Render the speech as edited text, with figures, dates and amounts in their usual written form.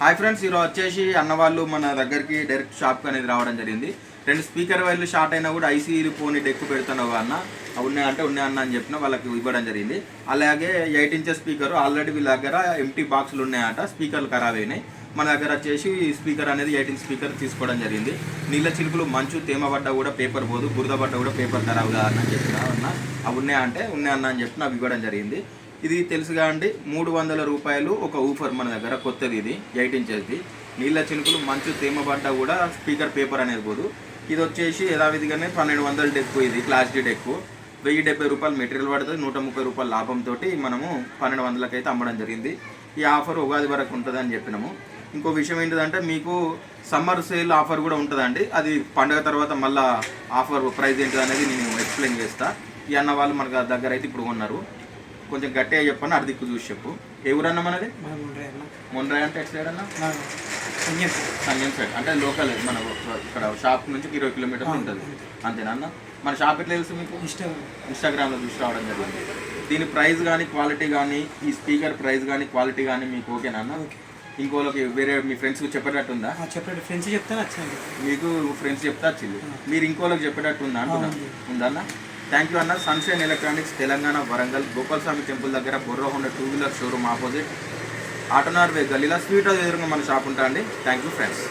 Hi friends, ఈరోజు వచ్చేసి అన్న వాళ్ళు మన దగ్గరికి డైరెక్ట్ షాప్కి అనేది రావడం జరిగింది. 2 స్పీకర్ వైర్లు షార్ట్ అయినా కూడా ఐసీలు పోనీ డెక్కు పెడుతున్నావు అన్న, ఉన్నాయంటే ఉన్నాయన్న అని చెప్పిన వాళ్ళకి ఇవ్వడం జరిగింది. అలాగే 8 ఇంచెస్ స్పీకర్ ఆల్రెడీ వీళ్ళ దగ్గర ఎంటీ బాక్సులు ఉన్నాయట, స్పీకర్లు ఖరాబ్ అయినాయి. మన దగ్గర వచ్చేసి స్పీకర్ అనేది 8 ఇంచ్ స్పీకర్ తీసుకోవడం జరిగింది. నీళ్ళ చిలుకులు మంచు తేమ పడ్డా కూడా పేపర్ పోదు, బురద పడ్డా కూడా పేపర్ ఖరాబ్ కాదన్న చెప్పిన అన్న, అవి ఉన్నాయంటే ఉన్నాయన్న అని చెప్పి నాకు ఇవ్వడం జరిగింది. ఇది తెలుసుగా అండి, 300 రూపాయలు ఒక ఊఫర్ మన దగ్గర కొత్తది, ఇది 8 ఇంచెస్ది. నీళ్ళ చినుకులు మంచు తేమ పడ్డా కూడా స్పీకర్ పేపర్ అనేది పోదు. ఇది వచ్చేసి యథావిధిగానే 1200 డెక్కు, ఇది క్లాస్ డి డెక్కు. 1070 రూపాయలు మెటీరియల్ పడుతుంది, 130 రూపాయల లాభంతో మనము 1200కి అయితే అమ్మడం జరిగింది. ఈ ఆఫర్ ఉగాది వరకు ఉంటుందని చెప్పినాము. ఇంకో విషయం ఏంటిదంటే, మీకు సమ్మర్ సేల్ ఆఫర్ కూడా ఉంటుందండి. అది పండుగ తర్వాత మళ్ళీ ఆఫర్ ప్రైస్ ఏంటిది అనేది నేను ఎక్స్ప్లెయిన్ చేస్తాను. ఈ అన్న వాళ్ళు మన దగ్గర అయితే ఇప్పుడు ఉన్నారు. కొంచెం గట్టిగా చెప్పండి, అర్దిక్కు చూసి చెప్పు. ఏ ఊరన్నా మనది? మొండ్రాయ్ అంటే ఎట్ సైడ్ అన్న? సంజం సైడ్ అంటే లోకల్, మన ఇక్కడ షాప్ నుంచి 20 కిలోమీటర్స్ ఉంటుంది, అంతేనా అన్న? మన షాప్ ఎట్లా తెలుసు మీకు? ఇన్స్టాగ్రామ్లో చూసి రావడం జరిగింది. దీని ప్రైస్ కానీ క్వాలిటీ కానీ, ఈ స్పీకర్ ప్రైస్ కానీ క్వాలిటీ కానీ మీకు ఓకేనా అన్న? ఇంకోళ్ళకి వేరే మీ ఫ్రెండ్స్కి చెప్పేటట్టు ఉందా? చెప్పండి, ఫ్రెండ్స్ చెప్తే వచ్చింది. మీకు ఫ్రెండ్స్ చెప్తే వచ్చింది, మీరు ఇంకోళ్ళకి చెప్పేటట్టు ఉందా అంటున్నా? ఉందన్న? థ్యాంక్ యూ అన్న. Sunshine electronics, Telangana, Warangal, Gopalaswamy temple దగ్గర Borra Honda 2 wheeler showroom opposite ఆటోనార్ వే గల్లీలో స్వీట్ ఎదురుగా మన షాప్ ఉంటా అండి. Thank you friends.